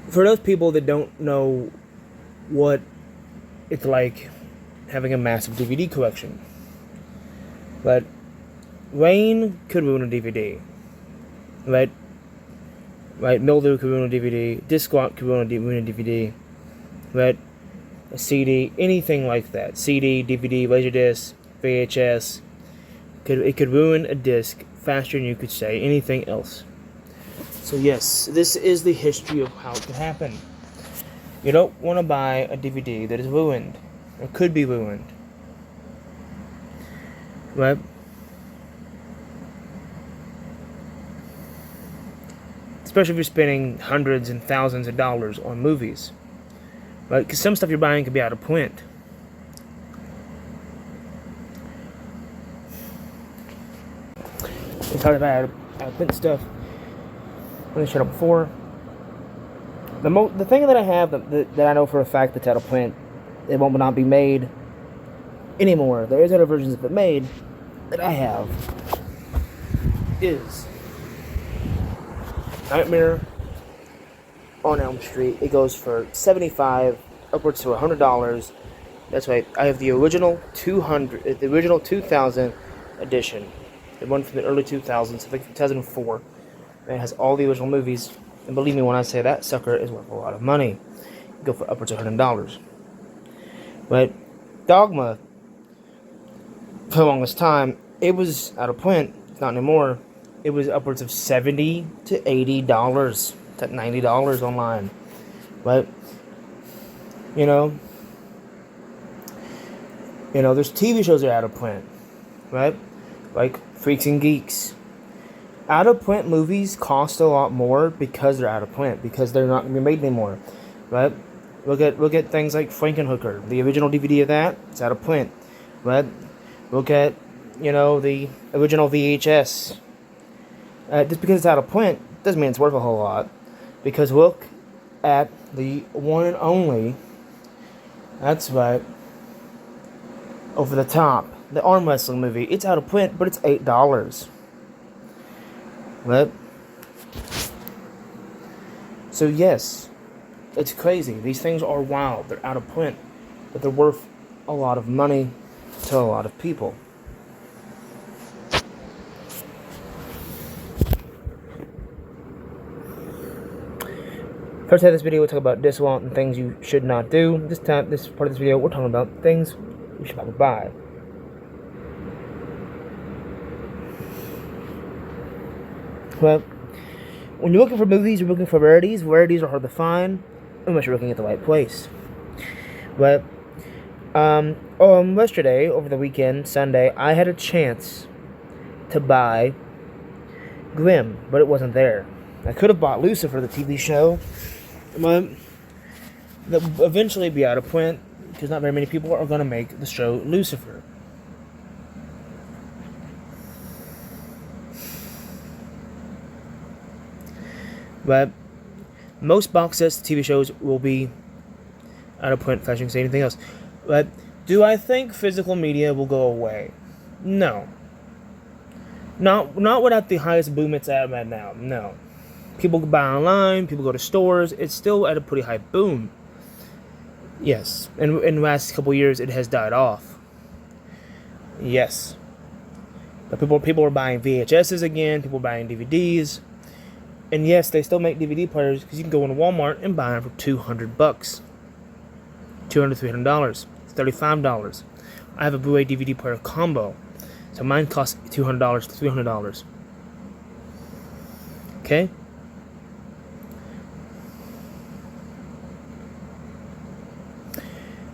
For those people that don't know what it's like having a massive DVD collection, but rain could ruin a DVD, right? Right, mildew could ruin a DVD, disc lock could ruin a DVD, right? A CD, anything like that. CD, DVD, Laserdisc, VHS. It could ruin a disc faster than you could say anything else. So yes, this is the history of how it could happen. You don't want to buy a DVD that is ruined, or could be ruined, right? Especially if you're spending hundreds and thousands of dollars on movies, right? Because some stuff you're buying could be out of print. We talked about out of print stuff when I showed up before. The thing that I have that I know for a fact that's out of print, it will not be made anymore. There is other versions of it made that I have. Is Nightmare on Elm Street. It goes for $75 upwards to $100. That's right. I have the original 2000 edition, the one from the early 2000s, I think 2004. And it has all the original movies. And believe me when I say that sucker is worth a lot of money. You go for upwards of $100. But Dogma, for the longest time, it was out of print. It's not anymore. It was upwards of $70 to $80 to $90 online. But there's TV shows that are out of print, right? Like Freaks and Geeks. Out of print movies cost a lot more because they're out of print, because they're not going to be made anymore, right? Look at things like Frankenhooker, the original DVD of that, it's out of print, right? Look at the original VHS. Just because it's out of print doesn't mean it's worth a whole lot, because look at the one and only. That's right. Over the Top, the arm wrestling movie. It's out of print, but it's $8. Right? So yes, it's crazy. These things are wild. They're out of print, but they're worth a lot of money to a lot of people. First half of this video, we'll talk about discount and things you should not do. This part of this video, we're talking about things you should probably buy. Well, when you're looking for movies, you're looking for rarities. Rarities are hard to find unless you're looking at the right place. But yesterday, over the weekend, Sunday, I had a chance to buy Grimm, but it wasn't there. I could have bought Lucifer, the TV show, but that will eventually be out of print because not very many people are going to make the show Lucifer. But most box sets, TV shows will be out of print, if I shouldn't say anything else. But do I think physical media will go away? No. Not without the highest boom it's at right now. No. People buy online, people go to stores. It's still at a pretty high boom. Yes. And in the last couple of years, it has died off. Yes. But people are buying VHSs again. People are buying DVDs. And yes, they still make DVD players because you can go into Walmart and buy them for $200. $200, $300. It's $35. I have a Blu-ray DVD player combo. So mine costs $200 to $300. Okay?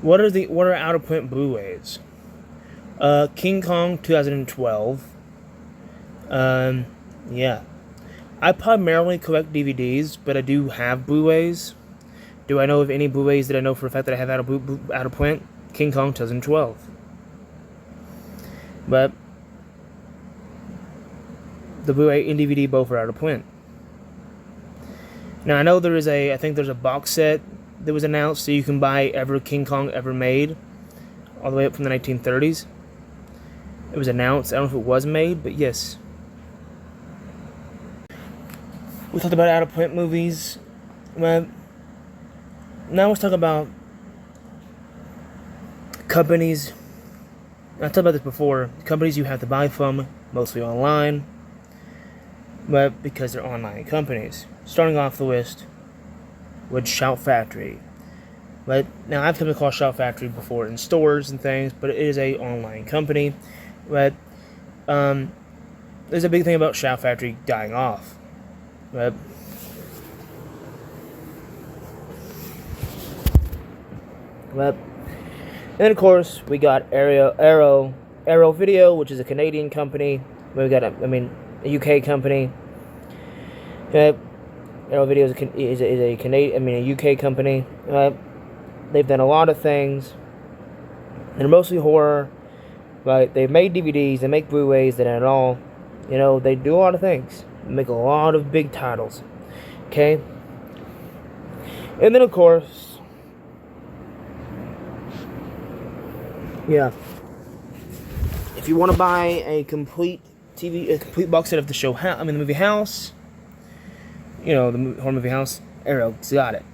What are out of print Blu-rays? King Kong 2012. Yeah. I primarily collect DVDs, but I do have Blu-rays. Do I know of any Blu-rays that I know for a fact that I have out of print? King Kong 2012. But the Blu-ray and DVD both are out of print. Now I know I think there's a box set that was announced so you can buy every King Kong ever made, all the way up from the 1930s. It was announced. I don't know if it was made, but yes. We talked about out of print movies. Well, Now let's talk about companies. I talked about this before. Companies you have to buy from, mostly online, but because they're online companies. Starting off the list with Shout Factory. But now I've come across Shout Factory before in stores and things, but it is a online company. But there's a big thing about Shout Factory dying off. But and then of course we got Arrow Video, which is a Canadian company. We got a UK company. Arrow Video is a Canadian, a UK company. They've done a lot of things. They're mostly horror, but they made DVDs, they make Blu-rays, they done it all. They do a lot of things. They make a lot of big titles. Okay? And then of course, if you want to buy a complete box set of the show, the movie House, the horror movie House, Arrow's got it.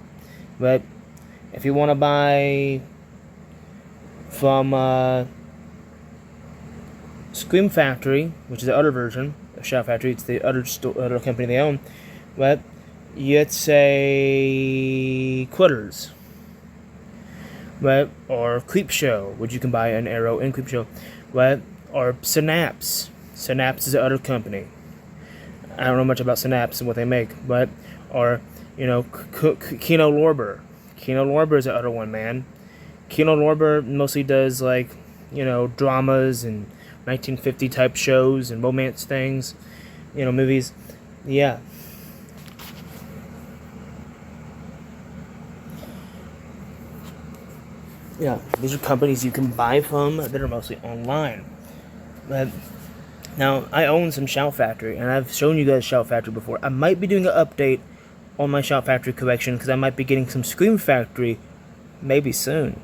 But if you want to buy from Scream Factory, which is the other version of Shout Factory, it's the other company they own, but you'd say Quitters, right? Or Creep Show, which you can buy an Arrow and Creep Show, right? Or Synapse. Synapse is the other company. I don't know much about Synapse and what they make, but Kino Lorber. Kino Lorber is the other one, man. Kino Lorber mostly does dramas and 1950 type shows and romance things, movies. Yeah. Yeah, these are companies you can buy from that are mostly online. But now, I own some Shout Factory, and I've shown you guys Shout Factory before. I might be doing an update on my Shout Factory collection, because I might be getting some Scream Factory maybe soon.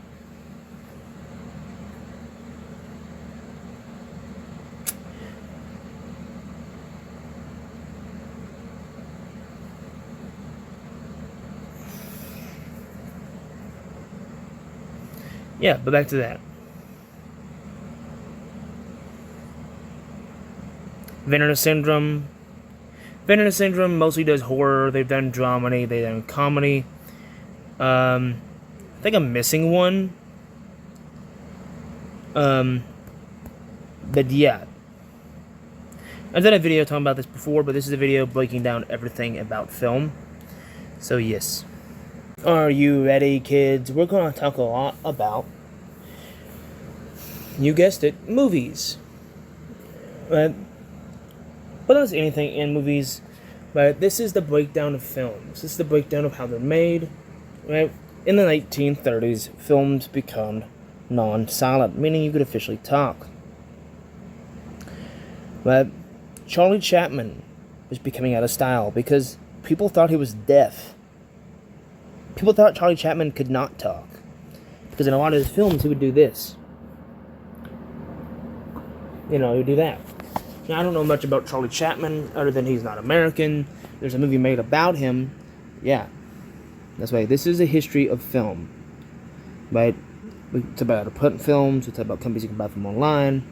Yeah, but back to that. Vinegar Syndrome. Vinegar Syndrome mostly does horror. They've done dramedy. They've done comedy. I think I'm missing one. But yeah. I've done a video talking about this before, but this is a video breaking down everything about film. So yes. Are you ready, kids? We're going to talk a lot about, you guessed it, movies. But not just anything in movies, but this is the breakdown of films. This is the breakdown of how they're made. Right? In the 1930s, films become non-silent, meaning you could officially talk. But Charlie Chaplin was becoming out of style because people thought he was deaf. People thought Charlie Chaplin could not talk, because in a lot of his films he would do this. He would do that. Now, I don't know much about Charlie Chaplin other than he's not American. There's a movie made about him. Yeah, that's why this is a history of film. Right? We talk about putting films. We talk about companies you can buy from online.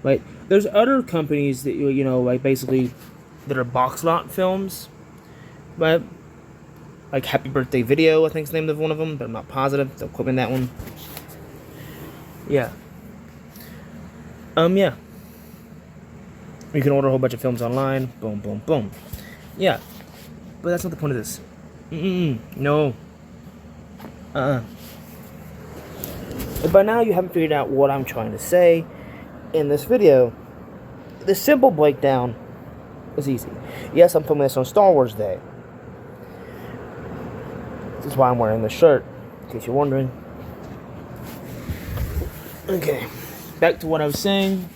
Right? There's other companies that basically that are box lot films. Right? Like Happy Birthday Video, I think is the name of one of them, but I'm not positive. Don't quote me on that one. Yeah. Yeah. You can order a whole bunch of films online. Boom, boom, boom. Yeah. But that's not the point of this. No. But by now you haven't figured out what I'm trying to say in this video. The simple breakdown is easy. Yes, I'm filming this on Star Wars Day. This is why I'm wearing this shirt, in case you're wondering. Okay, back to what I was saying.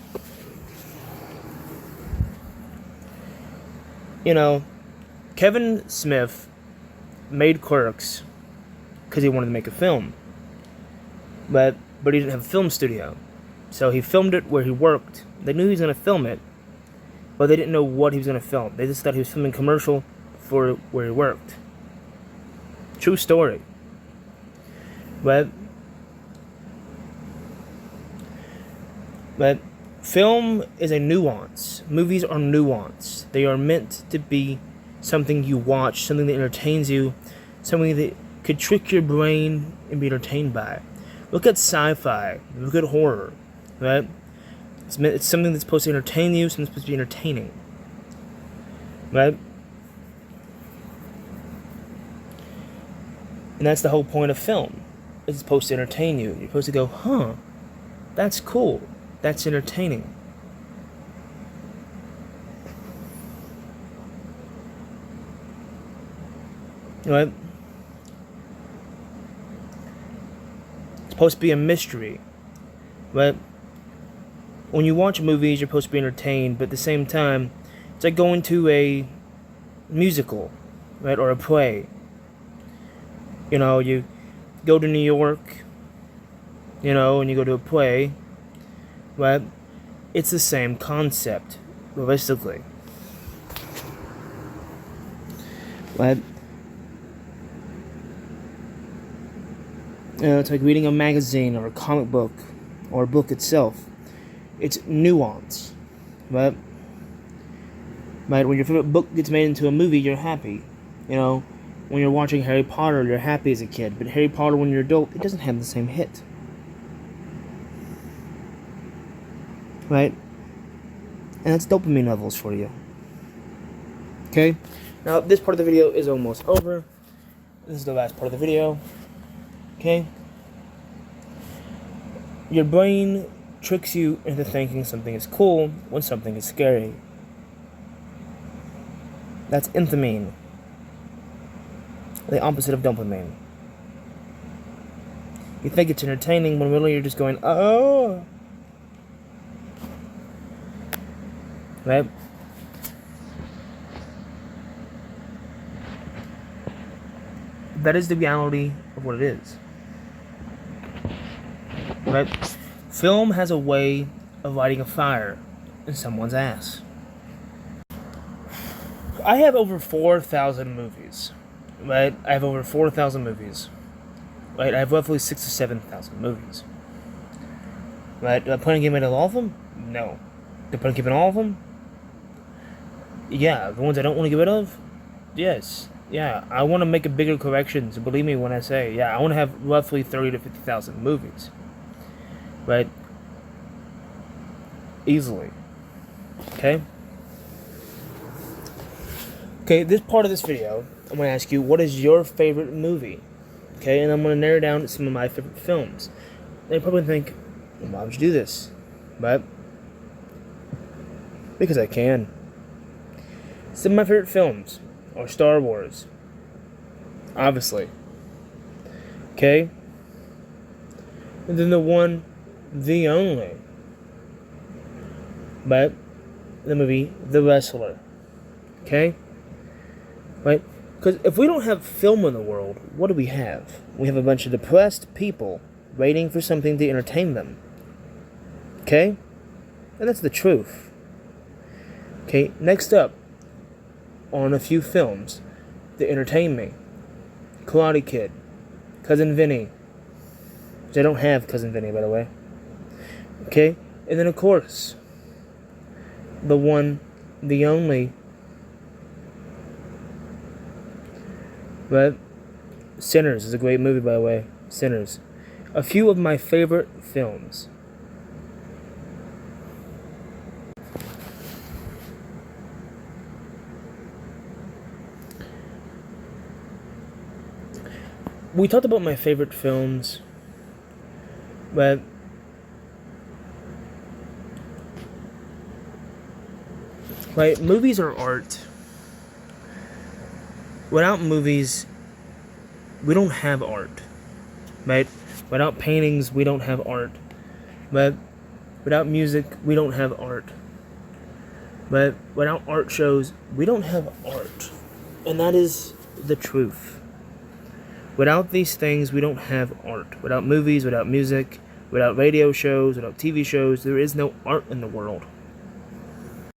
Kevin Smith made Clerks because he wanted to make a film. But he didn't have a film studio. So he filmed it where he worked. They knew he was going to film it, but they didn't know what he was going to film. They just thought he was filming a commercial for where he worked. True story. But But film is a nuance. Movies are nuance. They are meant to be something you watch, something that entertains you, something that could trick your brain and be entertained by. Look at sci-fi. Look at horror. Right? It's something that's supposed to entertain you, something that's supposed to be entertaining. Right? And that's the whole point of film. It's supposed to entertain you. You're supposed to go, huh, that's cool. That's entertaining. Right? It's supposed to be a mystery. Right? When you watch movies, you're supposed to be entertained, but at the same time, it's like going to a musical, right, or a play. You know, you go to New York, you know, and you go to a play, right? It's the same concept, realistically. Right? You know, it's like reading a magazine or a comic book or a book itself. It's nuance, right? Right? When your favorite book gets made into a movie, you're happy. You know, when you're watching Harry Potter, you're happy as a kid. But Harry Potter, when you're adult, it doesn't have the same hit. Right? And that's dopamine levels for you. Okay? Now, this part of the video is almost over. This is the last part of the video. Okay? Your brain tricks you into thinking something is cool when something is scary. That's enthymine. The opposite of dopamine. You think it's entertaining when really you're just going, oh. Right? That is the reality of what it is. Right? Film has a way of lighting a fire in someone's ass. I have over 4,000 movies. Right? I have over 4,000 movies. Right? I have roughly 6,000 to 7,000 movies. Right? Do I plan on getting rid of all of them? No. Do I plan on keeping all of them? Yeah. The ones I don't want to get rid of? Yes. Yeah. I want to make a bigger correction, so believe me when I say, yeah, I want to have roughly 30,000 to 50,000 movies. Right? Easily. Okay? Okay, this part of this video, I'm going to ask you, what is your favorite movie? Okay, and I'm going to narrow down some of my favorite films. And you probably think, well, why would you do this? Right? Because I can. Some of my favorite films are Star Wars. Obviously. Okay? And then the only. But the movie The Wrestler. Okay? Right? Because if we don't have film in the world, what do we have? We have a bunch of depressed people waiting for something to entertain them. Okay? And that's the truth. Okay, next up on a few films that entertain me. Karate Kid. Cousin Vinny. Which I don't have Cousin Vinny, by the way. Okay? And then, of course, the one, the only, but Sinners is a great movie, by the way. Sinners. A few of my favorite films. We talked about my favorite films, but right, movies are art. Without movies, we don't have art, right? Without paintings, we don't have art. But without music, we don't have art. But without art shows, we don't have art. And that is the truth. Without these things, we don't have art. Without movies, without music, without radio shows, without TV shows, there is no art in the world.